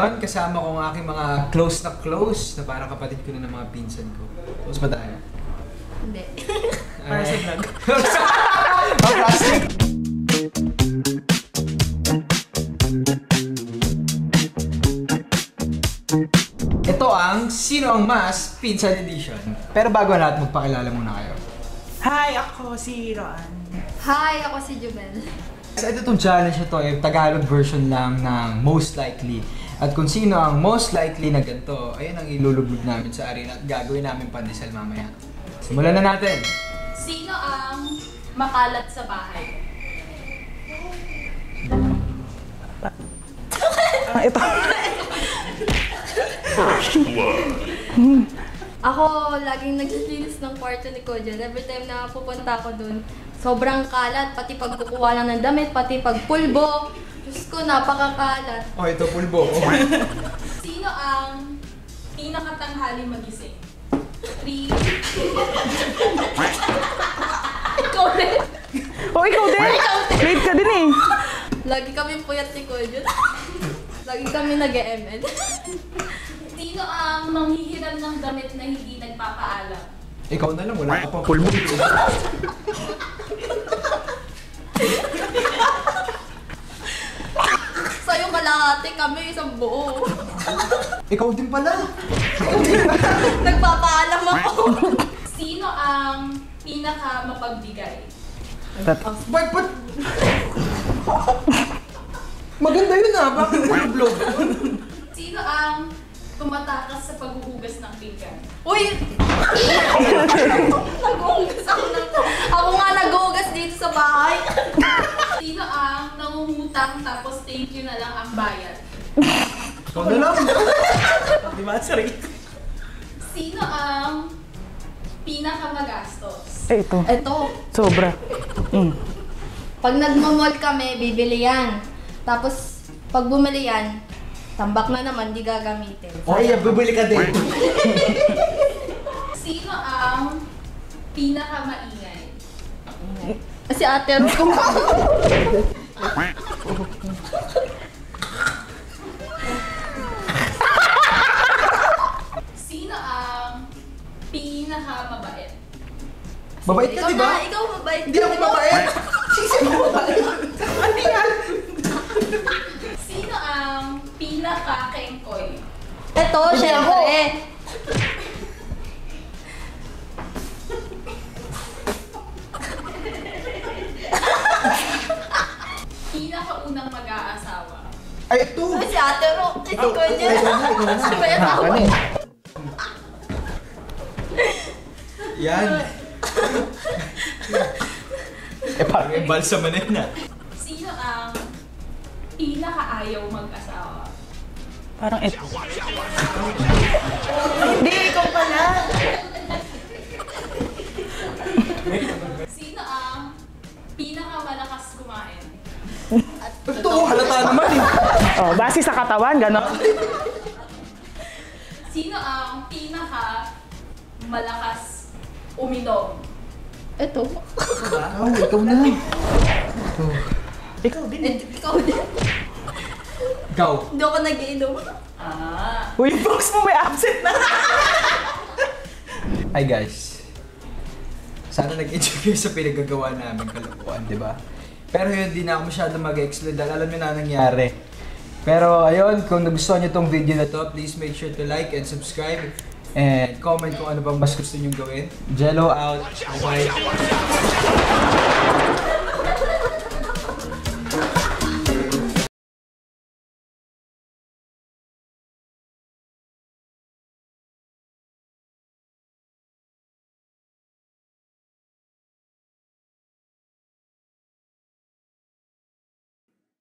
ngayon, kasama ko ang aking mga close na parang kapatid ko na ng mga pinsan ko. Close ba tayo? Hindi. Para sa vlog. Plastic! Ito ang Sino ang Mas Pinsan Edition. Pero bago lahat, magpakilala muna kayo. Hi, ako si Roan. Hi, ako si Jumel. So ito itong challenge na ito ay Tagalog version lang ng most likely. At kung sino ang most likely na ganito, ayun ang ilulubog namin sa arena at gagawin namin pandesal mamaya. Simulan na natin! Sino ang makalat sa bahay? Ito. Ako, laging naglilinis ng kwarto ni Kojan. Every time na pupunta ako dun, sobrang kalat. Pati pag kukuha lang ng damit, pati pag pulbo. Diyos ko, napakakalat. Oh, ito pulbo. Sino ang pinakatanghali magising? 3. Ikaw din. Oh, ikaw din! Late ka din eh. Lagi kami puyat ni Kojan. Lagi kami nag-ML. Sino ang manghihiram ng damit na hindi nagpapaalam? Ikaw na lang, wala ka pang pulbo. Sa'yo kalahati kami, isang buo. Ikaw din pala. Nagpapaalam ako. Sino ang pinaka mapagbigay? Ba't? Maganda yun ah, bakit vlog? Sino ang tumatakas sa paghuhugas ng pinggan? Uy! Nag-uugas ako ng... Ako nga nag-uugas dito sa bahay. Sino ang nangungutang tapos thank you na lang ang bayad? Ikaw na lang. Di ba, sorry? Sino ang pinakamagastos? Ito. Ito. Sobra. Pag nagmamall kami, bibili yan. Tapos, pag bumili yan, tambak na naman, di gagamitin. Okay, bibili ka din. Sino ang pinakamaingay? Si Ate Ro. Sino ang pinakamabait? Mabait ka, di ba? Ikaw mabait. Hindi ako mabait. Sisi mo mabait. Ano yan? Sino ang pinaka-kengkoy? Ito, syempre. Pinaka-unang mag-aasawa? Ay, ito. Ay, si Ate Ro. Ikaw niya. Sabay ako. Yan. Parang yung balsa manin na. Sino ang pinaka-ayaw mag-asawa? Parang ito. Hindi, ikaw pala. Sino ang pinaka-malakas kumain? Ito, halata naman eh. Oh, base sa katawan, gano'n. Sino ang pinaka-malakas uminom? Ito. Ikaw na lang. Ikaw din. Ikaw din. Ikaw. Hindi ako nag-iinom. Uy, yung box mo may absent na. Hi guys. Sana nag-enjoy kayo sa pinagagawa namin kalokohan, di ba? Pero yun, di na ako masyado mag-explain dahil alam nyo na nangyari. Pero ayun, kung nagustuhan nyo tong video na to, please make sure to like and subscribe. And comment kung ano pang mas gusto nyo gawin. Jello out. Bye-bye.